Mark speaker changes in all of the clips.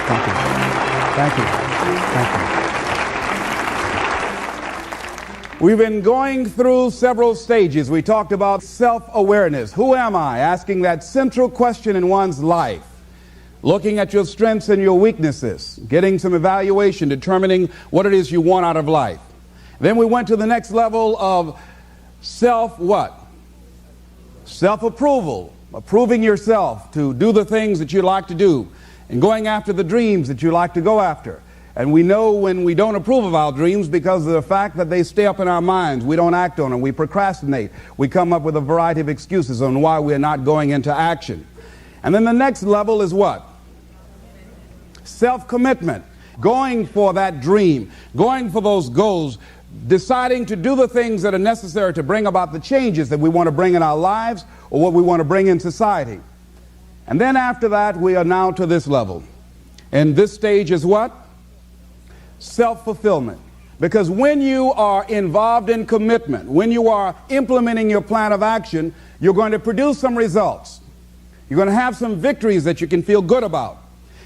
Speaker 1: Thank you. Thank you. Thank you. We've been going through several stages. We talked about self-awareness. Who am I? Asking that central question in one's life. Looking at your strengths and your weaknesses. Getting some evaluation, determining what it is you want out of life. Then we went to the next level of what? Self-approval. Approving yourself to do the things that you like to do. And going after the dreams that you like to go after. And we know when we don't approve of our dreams because of the fact that they stay up in our minds. We don't act on them. We procrastinate. We come up with a variety of excuses on why we're not going into action. And then the next level is what? Self-commitment. Going for that dream. Going for those goals. Deciding to do the things that are necessary to bring about the changes that we want to bring in our lives or what we want to bring in society. And then after that, we are now to this level. And this stage is what? Self-fulfillment. Because when you are involved in commitment, when you are implementing your plan of action, you're going to produce some results. You're going to have some victories that you can feel good about.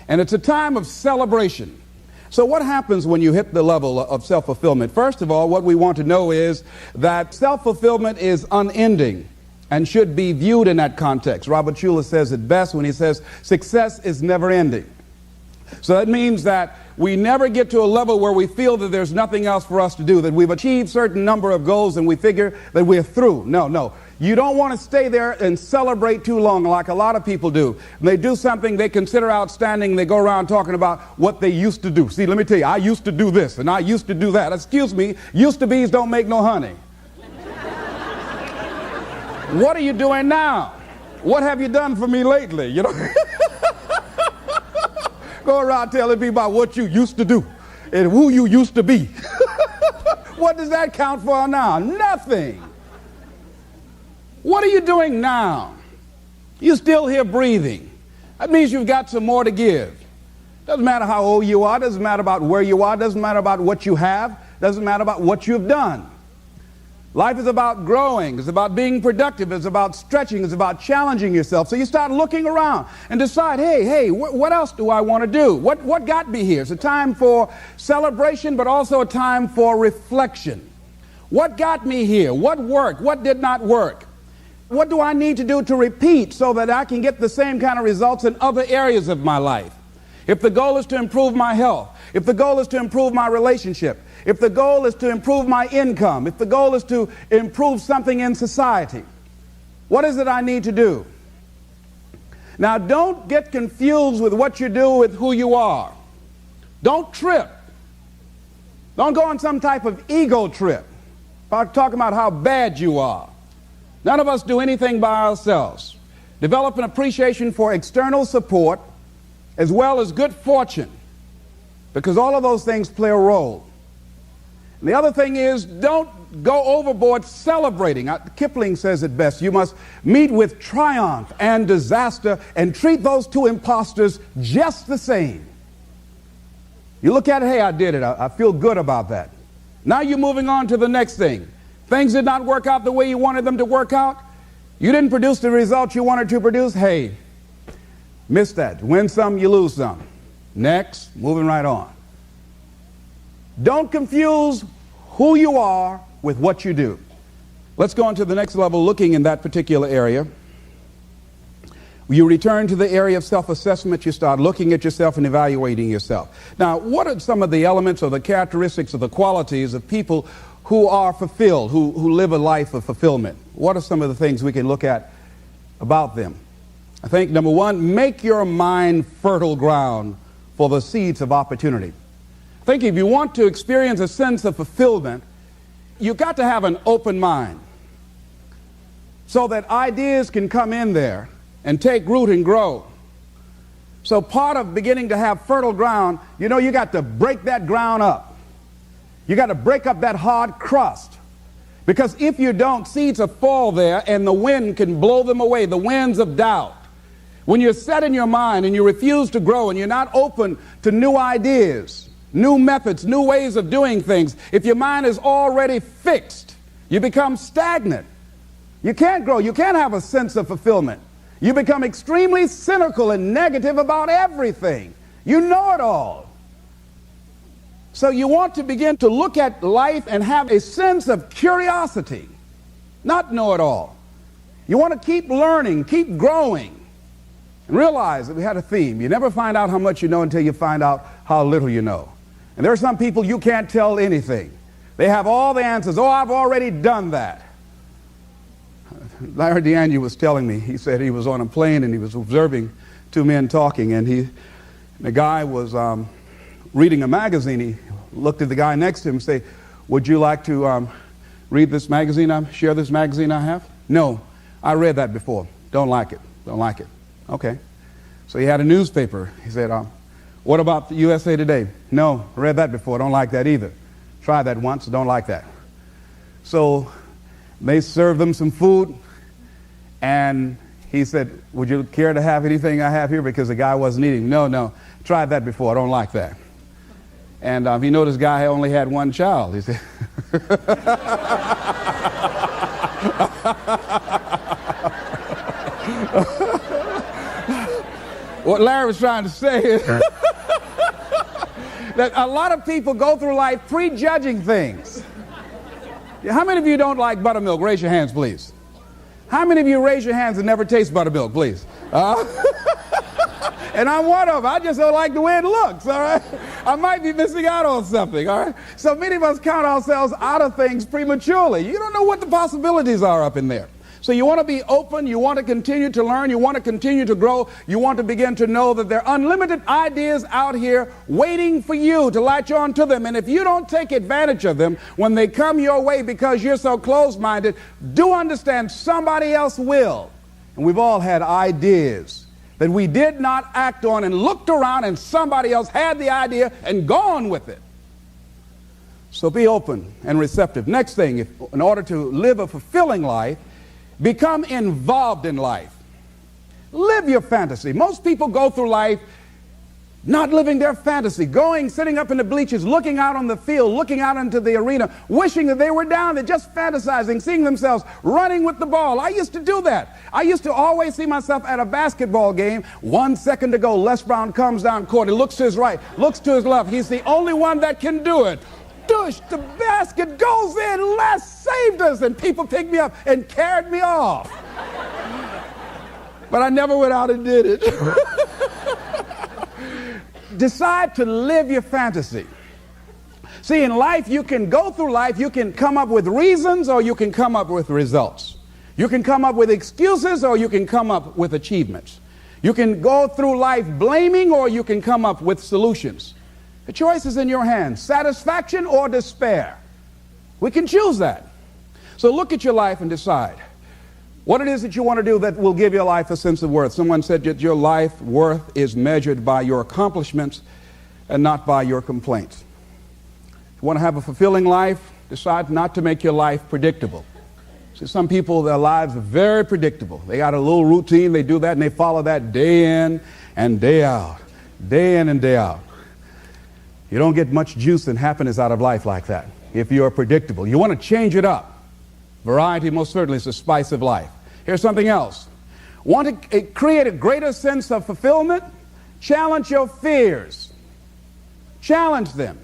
Speaker 1: And it's a time of celebration. So what happens when you hit the level of self-fulfillment? First of all, what we want to know is that self-fulfillment is unending and should be viewed in that context. Robert Schuller says it best when he says success is never ending. So that means that we never get to a level where we feel that there's nothing else for us to do, that we've achieved a certain number of goals and we figure that we're through. No. You don't want to stay there and celebrate too long like a lot of people do. When they do something they consider outstanding, they go around talking about what they used to do. See, let me tell you, I used to do this and I used to do that. Excuse me, used to be's don't make no honey. What are you doing now? What have you done for me lately? You know, go around telling people about what you used to do and who you used to be. What does that count for now? Nothing. What are you doing now? You're still here breathing. That means you've got some more to give. Doesn't matter how old you are, doesn't matter about where you are, doesn't matter about what you have, doesn't matter about what you've done. Life is about growing, it's about being productive, it's about stretching, it's about challenging yourself. So you start looking around and decide, hey, what else do I want to do? What got me here? It's a time for celebration, but also a time for reflection. What got me here? What worked? What did not work? What do I need to do to repeat so that I can get the same kind of results in other areas of my life? If the goal is to improve my health, if the goal is to improve my relationship, if the goal is to improve my income, if the goal is to improve something in society, what is it I need to do? Now, don't get confused with what you do with who you are. Don't trip. Don't go on some type of ego trip about talking about how bad you are. None of us do anything by ourselves. Develop an appreciation for external support as well as good fortune, because all of those things play a role. And the other thing is, don't go overboard celebrating. Kipling says it best. You must meet with triumph and disaster and treat those two imposters just the same. You look at it, hey, I did it. I feel good about that. Now you're moving on to the next thing. Things did not work out the way you wanted them to work out. You didn't produce the results you wanted to produce. Hey, miss that. Win some, you lose some. Next, moving right on. Don't confuse who you are with what you do. Let's go on to the next level, looking in that particular area. You return to the area of self-assessment. You start looking at yourself and evaluating yourself. Now, what are some of the elements or the characteristics or the qualities of people who are fulfilled, who live a life of fulfillment? What are some of the things we can look at about them? I think, number one, make your mind fertile ground for the seeds of opportunity. I think if you want to experience a sense of fulfillment, you've got to have an open mind so that ideas can come in there and take root and grow. So part of beginning to have fertile ground, you got to break that ground up. You got to break up that hard crust. Because if you don't, seeds will fall there and the wind can blow them away, the winds of doubt. When you're set in your mind and you refuse to grow and you're not open to new ideas, new methods, new ways of doing things, if your mind is already fixed, you become stagnant. You can't grow. You can't have a sense of fulfillment. You become extremely cynical and negative about everything. You know it all. So you want to begin to look at life and have a sense of curiosity, not know it all. You want to keep learning, keep growing, and realize that we had a theme. You never find out how much you know until you find out how little you know. And there are some people you can't tell anything. They have all the answers. Oh, I've already done that. Larry DeAngelo was telling me, he said he was on a plane and he was observing two men talking, and the guy was reading a magazine. He looked at the guy next to him and said, would you like to read this magazine, share this magazine I have? No, I read that before. Don't like it. Don't like it. Okay. So he had a newspaper. He said, what about the USA Today? No, I read that before. Don't like that either. Tried that once. Don't like that. So they served them some food, and he said, would you care to have anything I have here? Because the guy wasn't eating. No, tried that before. I don't like that. And he noticed this guy only had one child. He said, what Larry was trying to say is that a lot of people go through life prejudging things. How many of you don't like buttermilk? Raise your hands, please. How many of you raise your hands and never taste buttermilk, please? And I'm one of them. I just don't like the way it looks, all right? I might be missing out on something, all right? So many of us count ourselves out of things prematurely. You don't know what the possibilities are up in there. So you want to be open, you want to continue to learn, you want to continue to grow, you want to begin to know that there are unlimited ideas out here waiting for you to latch on to them. And if you don't take advantage of them when they come your way because you're so closed-minded, do understand somebody else will. And we've all had ideas that we did not act on and looked around and somebody else had the idea and gone with it. So be open and receptive. Next thing, in order to live a fulfilling life, become involved in life. Live your fantasy. Most people go through life not living their fantasy, sitting up in the bleachers, looking out on the field, looking out into the arena, wishing that they were down there, just fantasizing, seeing themselves running with the ball. I used to do that. I used to always see myself at a basketball game. 1 second to go, Les Brown comes down court. He looks to his right, looks to his left. He's the only one that can do it. Dush, the basket goes in. Les saved us, and people picked me up and carried me off. But I never went out and did it. Decide to live your fantasy. See, in life, you can go through life, you can come up with reasons or you can come up with results. You can come up with excuses or you can come up with achievements. You can go through life blaming or you can come up with solutions. The choice is in your hands, satisfaction or despair. We can choose that. So look at your life and decide what it is that you want to do that will give your life a sense of worth. Someone said that your life worth is measured by your accomplishments and not by your complaints. If you want to have a fulfilling life, decide not to make your life predictable. See, some people, their lives are very predictable. They got a little routine, they do that, and they follow that day in and day out, day in and day out. You don't get much juice and happiness out of life like that if you're predictable. You want to change it up. Variety most certainly is the spice of life. Here's something else. Want to create a greater sense of fulfillment? Challenge your fears. Challenge them.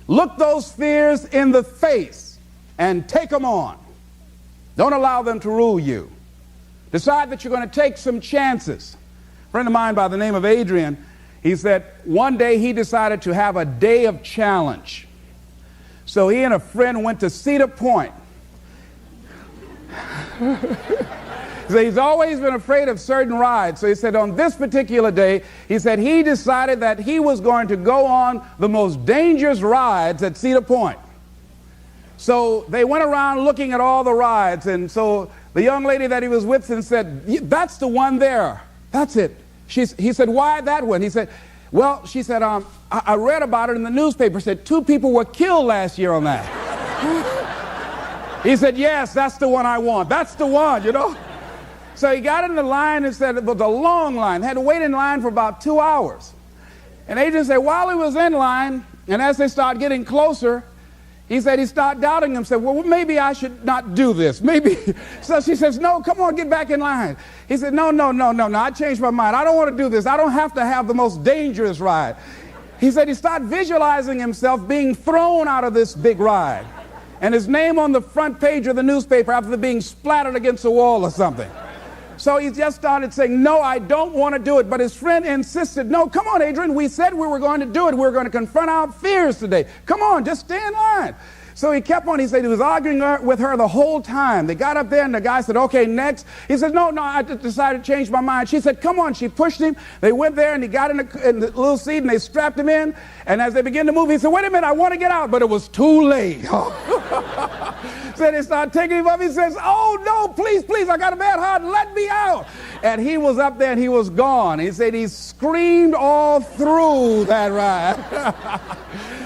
Speaker 1: Look those fears in the face and take them on. Don't allow them to rule you. Decide that you're going to take some chances. A friend of mine by the name of Adrian, he said one day he decided to have a day of challenge. So he and a friend went to Cedar Point. So he's always been afraid of certain rides. So he said on this particular day, he said he decided that he was going to go on the most dangerous rides at Cedar Point. So they went around looking at all the rides, and so the young lady that he was with said, that's the one there. That's it. He said, why that one? He said, well, she said, I read about it in the newspaper. Said 2 people were killed last year on that. He said, yes, that's the one I want. That's the one, you know. So he got in the line and said it was a long line. Had to wait in line for about 2 hours. And Adrian said while he was in line, and as they started getting closer, He said he started doubting himself. Well, maybe I should not do this. Maybe. So she says, no, come on, get back in line. He said, no, I changed my mind. I don't want to do this. I don't have to have the most dangerous ride. He said he started visualizing himself being thrown out of this big ride, and his name on the front page of the newspaper after being splattered against a wall or something. So he just started saying, no, I don't want to do it. But his friend insisted, no, come on, Adrian, we said we were going to do it. We were going to confront our fears today. Come on, just stay in line. So he kept on. He said he was arguing with her the whole time. They got up there, and the guy said, okay, next. He said, no, I just decided to change my mind. She said, come on. She pushed him. They went there, and he got in the little seat, and they strapped him in. And as they began to move, he said, wait a minute, I want to get out. But it was too late. So they started taking him up. He says, oh, no, please, I got a bad heart. Let me out. And he was up there, and he was gone. He said he screamed all through that ride.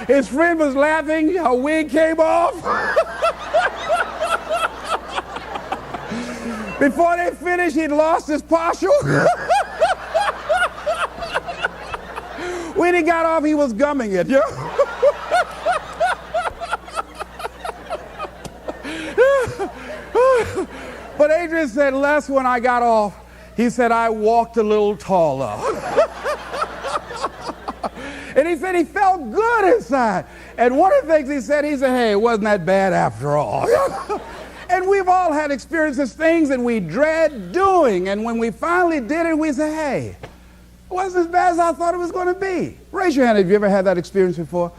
Speaker 1: His friend was laughing. Her wig came off. Before they finished, he'd lost his partial. When he got off, he was gumming it. But Adrian said, Les, when I got off, he said, I walked a little taller. And he said he felt good inside. And one of the things he said, hey, it wasn't that bad after all. And we've all had experiences, things that we dread doing. And when we finally did it, we say, hey, it wasn't as bad as I thought it was going to be. Raise your hand if you ever had that experience before.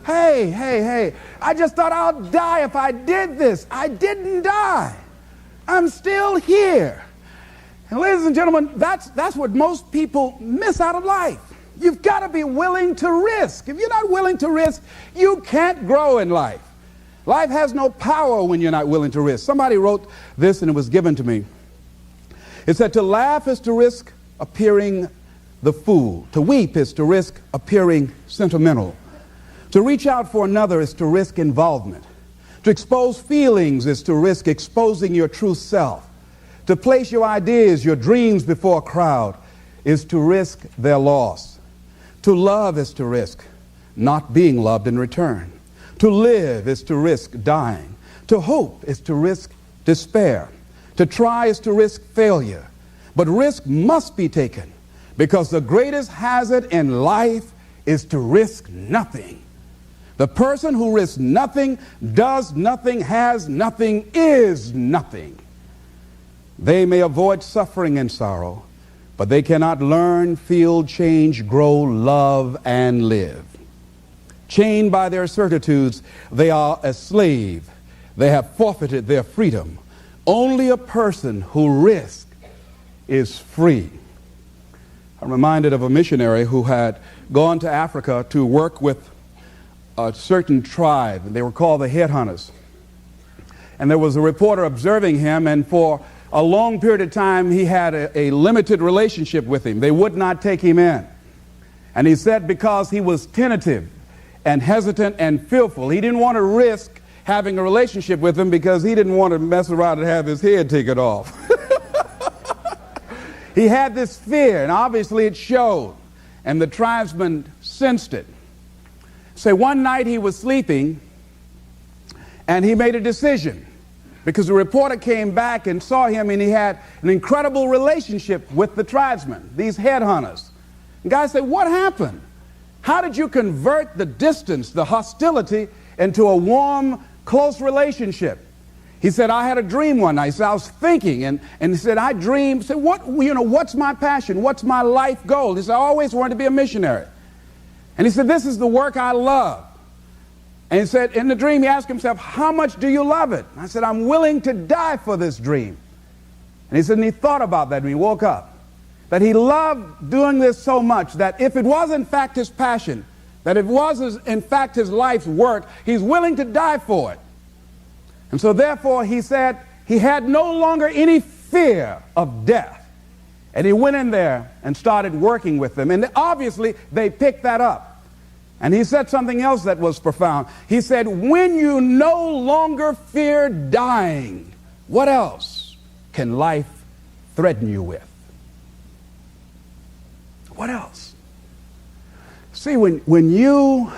Speaker 1: Hey, I just thought I'll die if I did this. I didn't die. I'm still here. And ladies and gentlemen, that's what most people miss out of life. You've got to be willing to risk. If you're not willing to risk, you can't grow in life. Life has no power when you're not willing to risk. Somebody wrote this, and it was given to me. It said, to laugh is to risk appearing the fool. To weep is to risk appearing sentimental. To reach out for another is to risk involvement. To expose feelings is to risk exposing your true self. To place your ideas, your dreams before a crowd is to risk their loss. To love is to risk not being loved in return. To live is to risk dying. To hope is to risk despair. To try is to risk failure. But risk must be taken, because the greatest hazard in life is to risk nothing. The person who risks nothing, does nothing, has nothing, is nothing. They may avoid suffering and sorrow, but they cannot learn, feel, change, grow, love, and live. Chained by their certitudes, they are a slave. They have forfeited their freedom. Only a person who risks is free. I'm reminded of a missionary who had gone to Africa to work with a certain tribe. They were called the Headhunters. And there was a reporter observing him, and for a long period of time he had a limited relationship with him. They would not take him in. And he said because he was tentative and hesitant and fearful, he didn't want to risk having a relationship with him because he didn't want to mess around and have his head taken off. He had this fear, and obviously it showed, and the tribesmen sensed it. So one night he was sleeping, and he made a decision, because the reporter came back and saw him, and he had an incredible relationship with the tribesmen, these headhunters. The guy said, what happened? How did you convert the distance, the hostility, into a warm, close relationship? He said, I had a dream one night. He said, I was thinking, and he said, I dreamed. He said, what's my passion? What's my life goal? He said, I always wanted to be a missionary. And he said, this is the work I love. And he said, in the dream, he asked himself, how much do you love it? I said, I'm willing to die for this dream. And he said, and he thought about that when he woke up, that he loved doing this so much that if it was in fact his passion, that it was in fact his life's work, he's willing to die for it. And so therefore, he said, he had no longer any fear of death. And he went in there and started working with them. And obviously, they picked that up. And he said something else that was profound. He said, when you no longer fear dying, what else can life threaten you with? What else? See, when you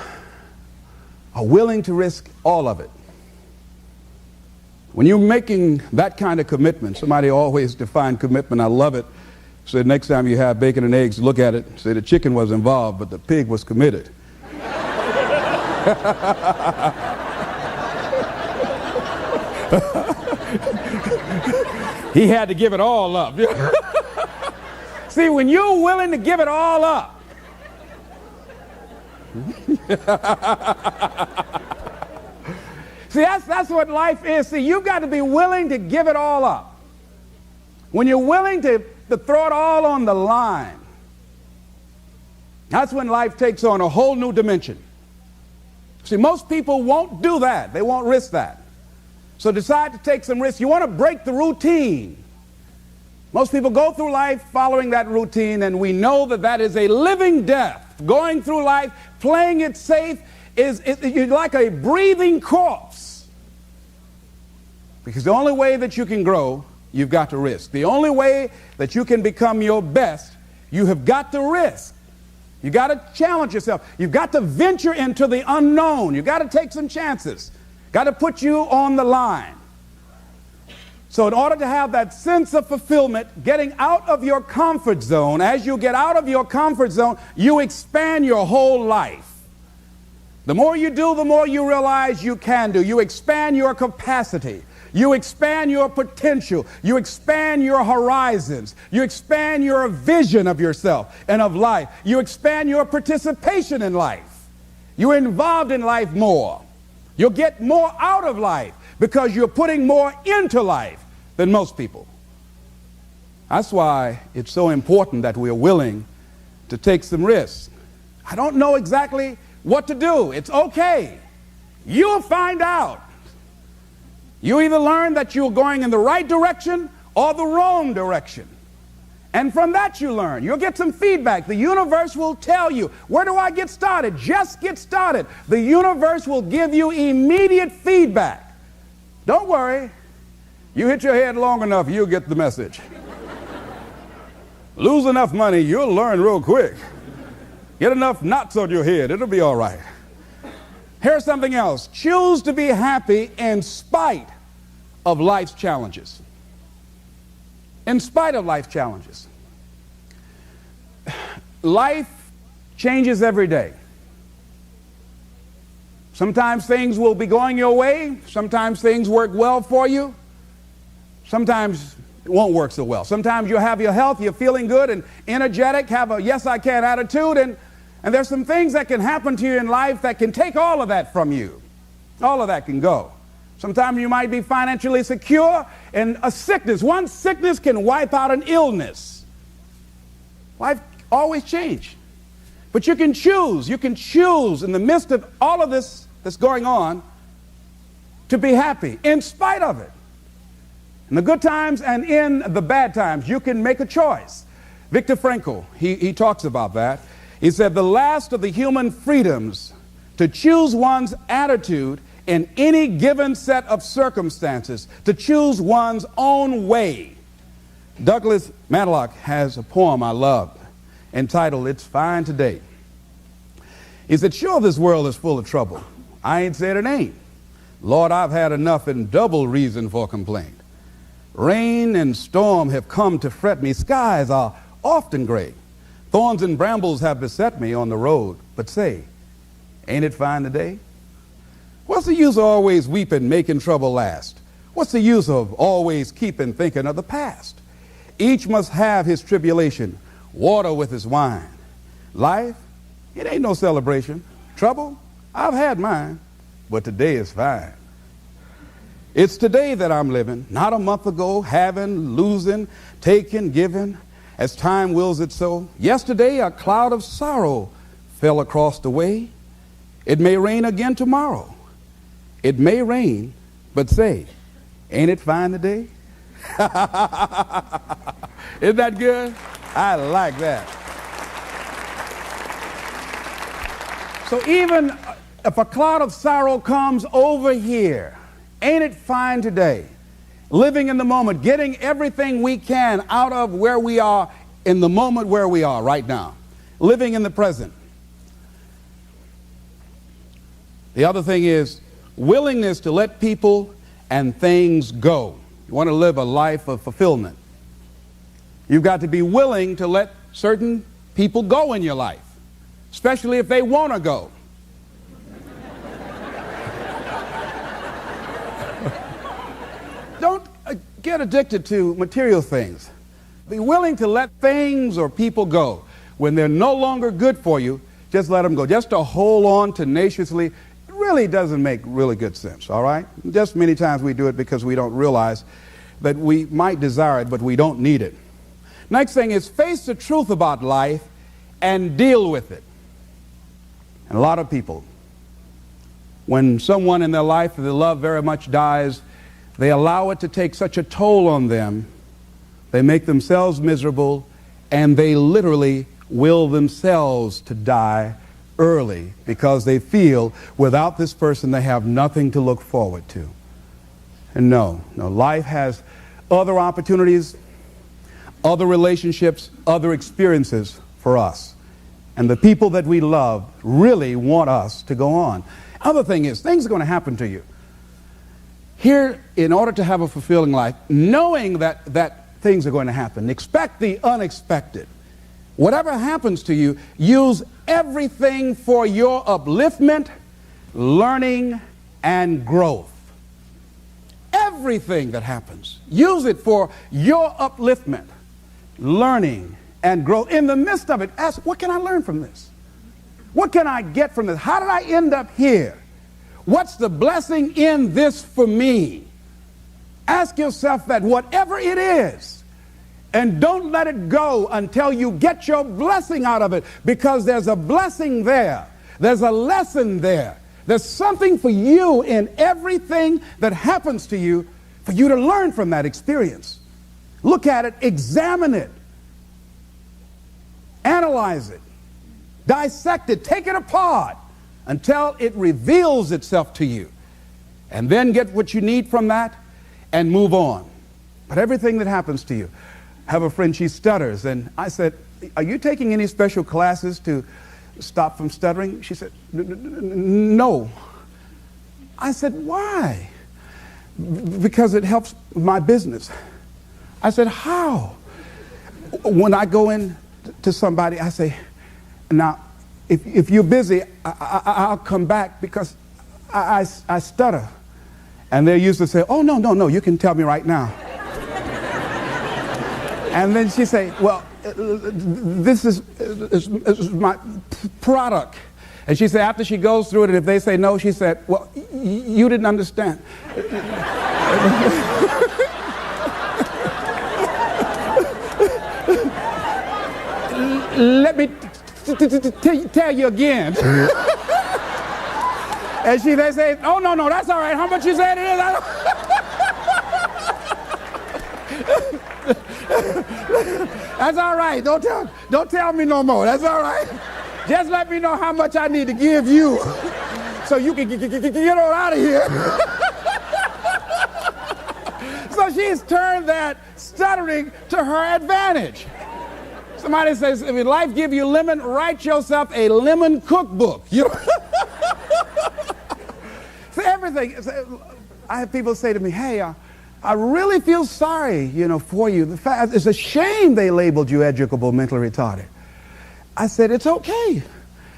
Speaker 1: are willing to risk all of it. When you're making that kind of commitment, somebody always defined commitment, I love it. Said next time you have bacon and eggs, look at it, say the chicken was involved, but the pig was committed. He had to give it all up. See, when you're willing to give it all up, see, that's what life is. See, you've got to be willing to give it all up. When you're willing to throw it all on the line, that's when life takes on a whole new dimension. See, most people won't do that. They won't risk that. So decide to take some risks. You want to break the routine. Most people go through life following that routine, and we know that that is a living death. Going through life, playing it safe, you're like a breathing corpse. Because the only way that you can grow, you've got to risk. The only way that you can become your best, you have got to risk. You've got to challenge yourself. You've got to venture into the unknown. You've got to take some chances. Got to put you on the line. So in order to have that sense of fulfillment, getting out of your comfort zone, as you get out of your comfort zone, you expand your whole life. The more you do, the more you realize you can do. You expand your capacity. You expand your potential. You expand your horizons. You expand your vision of yourself and of life. You expand your participation in life. You're involved in life more. You'll get more out of life because you're putting more into life than most people. That's why it's so important that we are willing to take some risks. I don't know exactly what to do. It's okay. You'll find out. You either learn that you're going in the right direction or the wrong direction. And from that you learn. You'll get some feedback. The universe will tell you, where do I get started? Just get started. The universe will give you immediate feedback. Don't worry. You hit your head long enough, you'll get the message. Lose enough money, you'll learn real quick. Get enough knots on your head, it'll be all right. Here's something else. Choose to be happy in spite of life's challenges. In spite of life's challenges. Life changes every day. Sometimes things will be going your way. Sometimes things work well for you. Sometimes it won't work so well. Sometimes you'll have your health, you're feeling good and energetic, have a yes I can attitude, and there's some things that can happen to you in life that can take all of that from you. All of that can go. Sometimes you might be financially secure, and a sickness, one sickness can wipe out an illness. Life always changes. But you can choose in the midst of all of this that's going on to be happy in spite of it. In the good times and in the bad times, you can make a choice. Viktor Frankl, he talks about that. He said, the last of the human freedoms to choose one's attitude in any given set of circumstances, to choose one's own way. Douglas Matlock has a poem I love entitled, It's Fine Today. He said, sure, this world is full of trouble. I ain't said it ain't. Lord, I've had enough and double reason for complaint. Rain and storm have come to fret me. Skies are often gray. Thorns and brambles have beset me on the road. But say, ain't it fine today? What's the use of always weeping, making trouble last? What's the use of always keeping thinking of the past? Each must have his tribulation, water with his wine. Life, it ain't no celebration. Trouble, I've had mine, but today is fine. It's today that I'm living, not a month ago, having, losing, taking, giving, as time wills it so. Yesterday, a cloud of sorrow fell across the way. It may rain again tomorrow. It may rain, but say, ain't it fine today? Isn't that good? I like that. So even if a cloud of sorrow comes over here, ain't it fine today? Living in the moment, getting everything we can out of where we are in the moment where we are right now. Living in the present. The other thing is willingness to let people and things go. You want to live a life of fulfillment. You've got to be willing to let certain people go in your life, especially if they want to go. Don't get addicted to material things. Be willing to let things or people go. When they're no longer good for you, just let them go. Just to hold on tenaciously really doesn't make really good sense, all right? Just many times we do it because we don't realize that we might desire it, but we don't need it. Next thing is face the truth about life and deal with it. And a lot of people, when someone in their life that they love very much dies, they allow it to take such a toll on them. They make themselves miserable, and they literally will themselves to die early because they feel without this person they have nothing to look forward to. And no, life has other opportunities, other relationships, other experiences for us. And the people that we love really want us to go on. Other thing is, things are going to happen to you. Here, in order to have a fulfilling life, knowing that things are going to happen, expect the unexpected. Whatever happens to you, use everything for your upliftment, learning, and growth. Everything that happens, use it for your upliftment, learning, and growth. In the midst of it, ask, what can I learn from this? What can I get from this? How did I end up here? What's the blessing in this for me? Ask yourself that, whatever it is. And don't let it go until you get your blessing out of it, because there's a blessing there. There's a lesson there. There's something for you in everything that happens to you for you to learn from that experience. Look at it, examine it, analyze it, dissect it, take it apart until it reveals itself to you. And then get what you need from that and move on. But everything that happens to you, I have a friend, she stutters, and I said, are you taking any special classes to stop from stuttering? She said, no. I said, why? Because it helps my business. I said, how? When I go in to somebody, I say, now, if you're busy, I'll come back because I stutter. And they used to say, oh, no, you can tell me right now. And then she say, well, this is my product. And she said, after she goes through it, and if they say no, she said, well, you didn't understand. Let me tell you again. And they say, oh, no, that's all right. How much you said it is? That's all right. Don't tell me no more. That's all right. Just let me know how much I need to give you so you can get on out of here. So she's turned that stuttering to her advantage. Somebody says, if life give you lemon, write yourself a lemon cookbook. You know? So everything. I have people say to me, hey, I really feel sorry, for you. The fact, it's a shame they labeled you educable mentally retarded. I said, it's okay.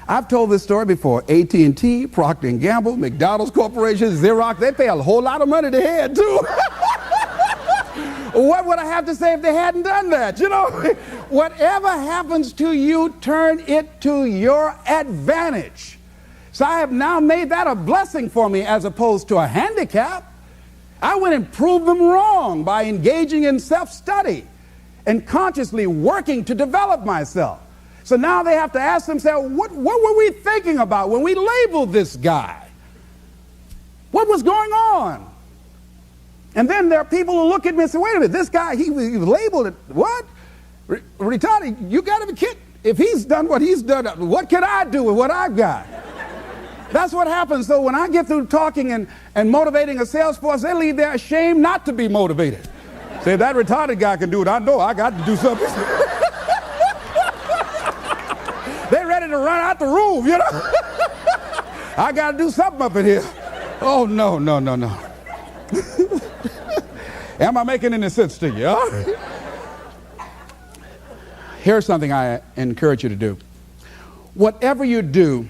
Speaker 1: I've told this story before. AT&T, Procter & Gamble, McDonald's Corporation, Xerox, they pay a whole lot of money to head, too. What would I have to say if they hadn't done that? Whatever happens to you, turn it to your advantage. So I have now made that a blessing for me as opposed to a handicap. I went and proved them wrong by engaging in self-study and consciously working to develop myself. So now they have to ask themselves, what were we thinking about when we labeled this guy? What was going on? And then there are people who look at me and say, wait a minute, this guy, he was labeled it, what? Retarded, you got to be kidding. If he's done what he's done, what can I do with what I've got? That's what happens. So when I get through talking and motivating a sales force, they leave there ashamed not to be motivated. Say, that retarded guy can do it. I know I got to do something. They're ready to run out the room, I got to do something up in here. Oh, no, no, no, no. Am I making any sense to you? Huh? Here's something I encourage you to do. Whatever you do,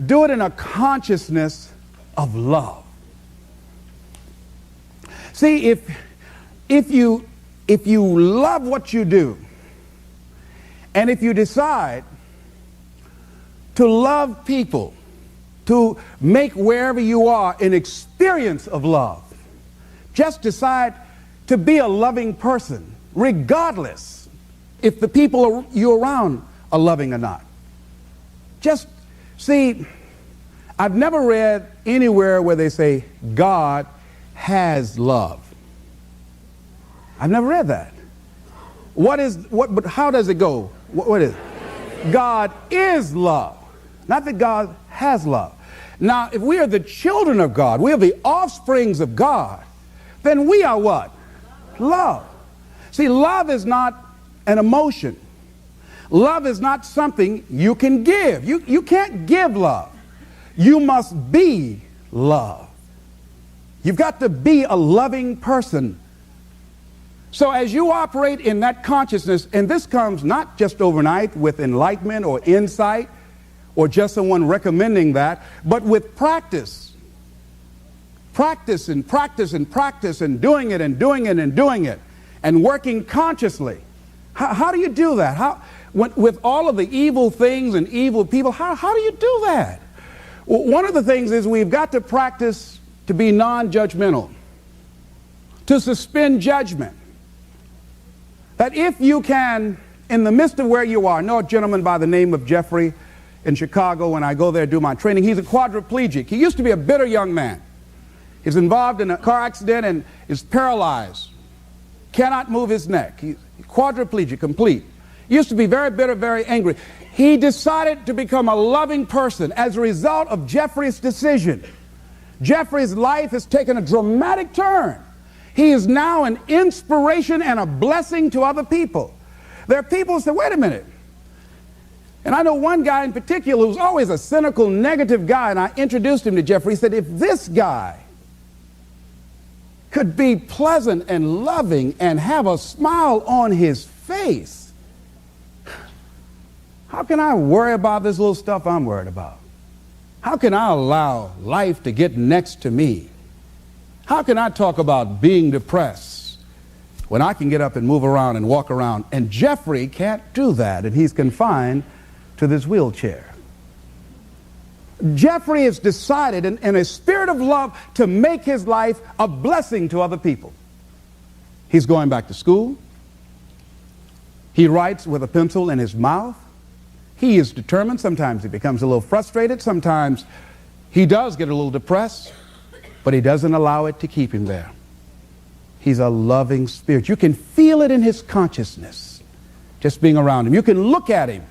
Speaker 1: do it in a consciousness of love. See, if you love what you do, and if you decide to love people, to make wherever you are an experience of love, just decide to be a loving person, regardless if the people you're around are loving or not. Just see, I've never read anywhere where they say God has love. I've never read that. But how does it go? What is it? God is love. Not that God has love. Now, if we are the children of God, we are the offsprings of God, then we are what? Love. See, love is not an emotion. Love is not something you can give. You can't give love. You must be love. You've got to be a loving person. So as you operate in that consciousness, and this comes not just overnight with enlightenment or insight or just someone recommending that, but with practice. Practice and practice and practice and doing it and doing it and doing it and working consciously. How do you do that? With all of the evil things and evil people, how do you do that? Well, one of the things is we've got to practice to be non-judgmental, to suspend judgment. That if you can, in the midst of where you are, I know a gentleman by the name of Jeffrey in Chicago. When I go there to do my training, he's a quadriplegic. He used to be a bitter young man. He's involved in a car accident and is paralyzed. Cannot move his neck. He's quadriplegic, complete. Used to be very bitter, very angry. He decided to become a loving person as a result of Jeffrey's decision. Jeffrey's life has taken a dramatic turn. He is now an inspiration and a blessing to other people. There are people who say, wait a minute. And I know one guy in particular who's always a cynical, negative guy, and I introduced him to Jeffrey. He said, if this guy could be pleasant and loving and have a smile on his face, how can I worry about this little stuff I'm worried about? How can I allow life to get next to me? How can I talk about being depressed when I can get up and move around and walk around? And Jeffrey can't do that, and he's confined to this wheelchair. Jeffrey has decided in a spirit of love to make his life a blessing to other people. He's going back to school. He writes with a pencil in his mouth. He is determined. Sometimes he becomes a little frustrated. Sometimes he does get a little depressed, but he doesn't allow it to keep him there. He's a loving spirit. You can feel it in his consciousness, just being around him. You can look at him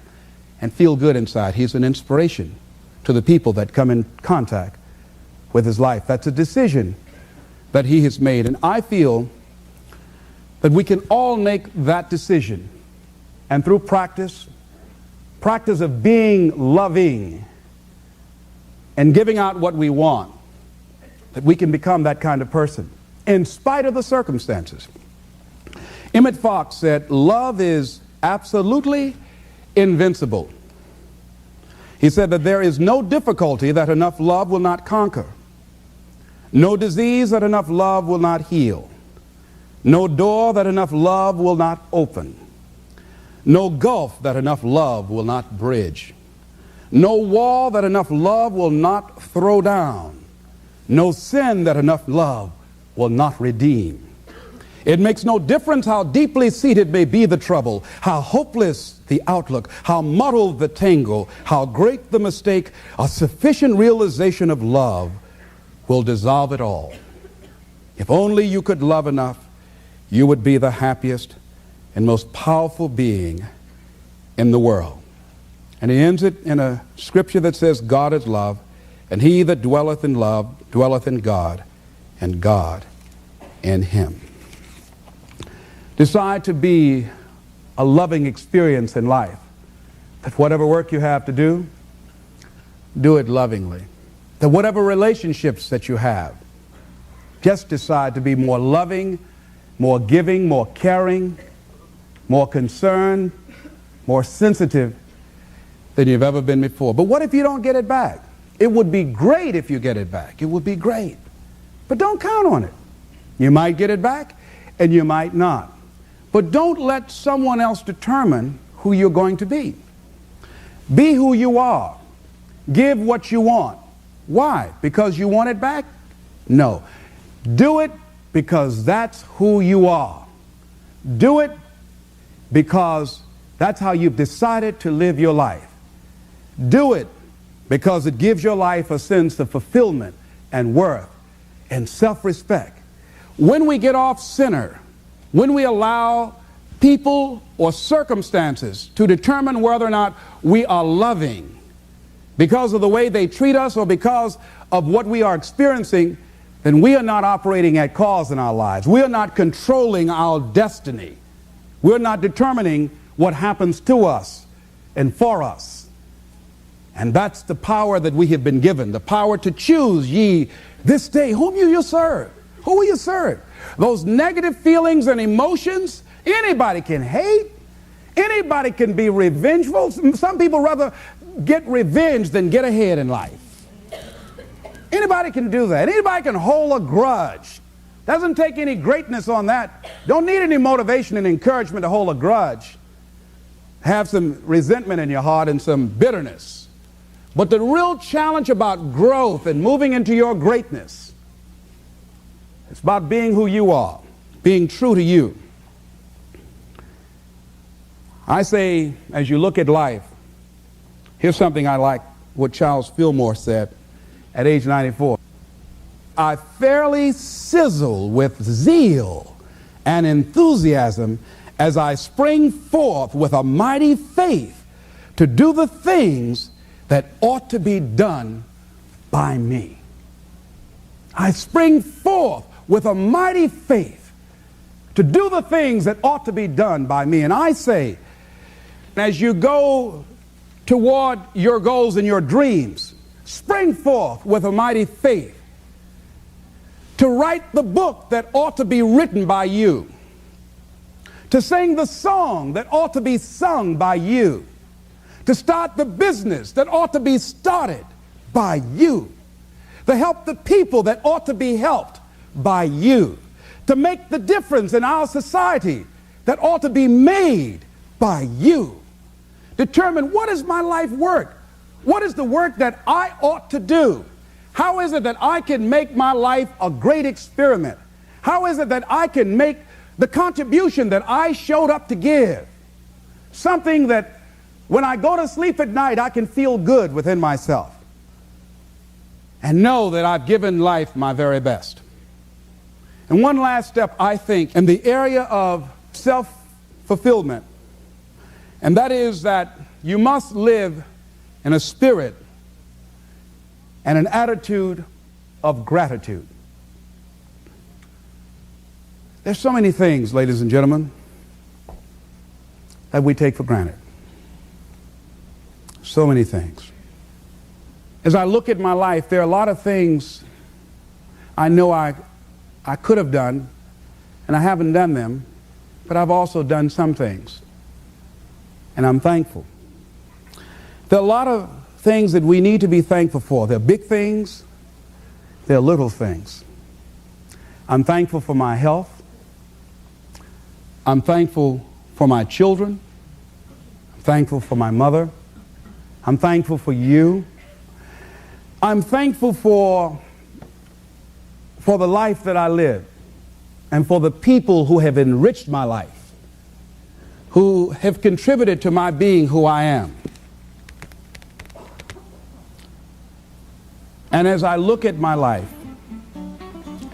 Speaker 1: and feel good inside. He's an inspiration to the people that come in contact with his life. That's a decision that he has made. And I feel that we can all make that decision. And through practice of being loving and giving out what we want, that we can become that kind of person in spite of the circumstances. Emmett Fox said, love is absolutely invincible. He said that there is no difficulty that enough love will not conquer, no disease that enough love will not heal, no door that enough love will not open, no gulf that enough love will not bridge, no wall that enough love will not throw down, no sin that enough love will not redeem. It makes no difference how deeply seated may be the trouble, how hopeless the outlook, how muddled the tangle, how great the mistake, a sufficient realization of love will dissolve it all. If only you could love enough, you would be the happiest and most powerful being in the world. And he ends it in a scripture that says, God is love, and he that dwelleth in love dwelleth in God, and God in him. Decide to be a loving experience in life. That whatever work you have to do, do it lovingly. That whatever relationships that you have, just decide to be more loving, more giving, more caring, more concerned, more sensitive than you've ever been before. But what if you don't get it back? It would be great if you get it back. It would be great. But don't count on it. You might get it back and you might not. But don't let someone else determine who you're going to be. Be who you are. Give what you want. Why? Because you want it back? No. Do it because that's who you are. Do it because that's how you've decided to live your life. Do it because it gives your life a sense of fulfillment and worth and self-respect. When we get off center, when we allow people or circumstances to determine whether or not we are loving because of the way they treat us or because of what we are experiencing, then we are not operating at cause in our lives. We are not controlling our destiny. We're not determining what happens to us and for us. And that's the power that we have been given, the power to choose ye this day whom you will serve. Who will you serve? Those negative feelings and emotions, anybody can hate. Anybody can be revengeful. Some people rather get revenge than get ahead in life. Anybody can do that. Anybody can hold a grudge. Doesn't take any greatness on that. Don't need any motivation and encouragement to hold a grudge. Have some resentment in your heart and some bitterness. But the real challenge about growth and moving into your greatness, it's about being who you are, being true to you. I say, as you look at life, here's something I like what Charles Fillmore said at age 94. I fairly sizzle with zeal and enthusiasm as I spring forth with a mighty faith to do the things that ought to be done by me. I spring forth with a mighty faith to do the things that ought to be done by me. And I say, as you go toward your goals and your dreams, spring forth with a mighty faith to write the book that ought to be written by you, to sing the song that ought to be sung by you, to start the business that ought to be started by you, to help the people that ought to be helped by you, to make the difference in our society that ought to be made by you. Determine, what is my life work? What is the work that I ought to do? How is it that I can make my life a great experiment? How is it that I can make the contribution that I showed up to give? Something that when I go to sleep at night, I can feel good within myself and know that I've given life my very best. And one last step, I think, in the area of self-fulfillment, and that is that you must live in a spirit and an attitude of gratitude. There's so many things, ladies and gentlemen, that we take for granted. So many things. As I look at my life, there are a lot of things I know I could have done, and I haven't done them, but I've also done some things, and I'm thankful. There are a lot of things that we need to be thankful for. They're big things, they're little things. I'm thankful for my health. I'm thankful for my children. I'm thankful for my mother. I'm thankful for you. I'm thankful for the life that I live and for the people who have enriched my life, who have contributed to my being who I am. And as I look at my life,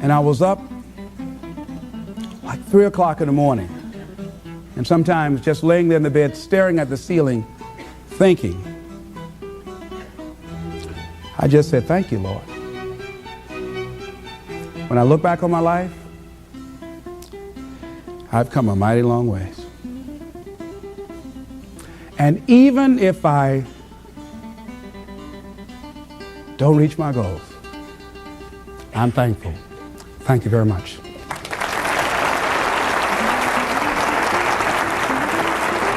Speaker 1: and I was up like 3 o'clock in the morning, and sometimes just laying there in the bed, staring at the ceiling, thinking, I just said, thank you, Lord. When I look back on my life, I've come a mighty long ways. And even if I don't reach my goals. I'm thankful. Thank you very much.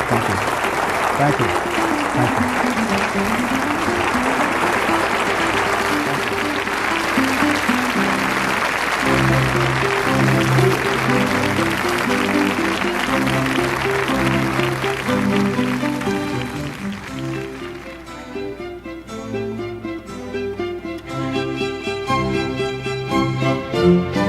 Speaker 1: Thank you. Thank you. Thank you.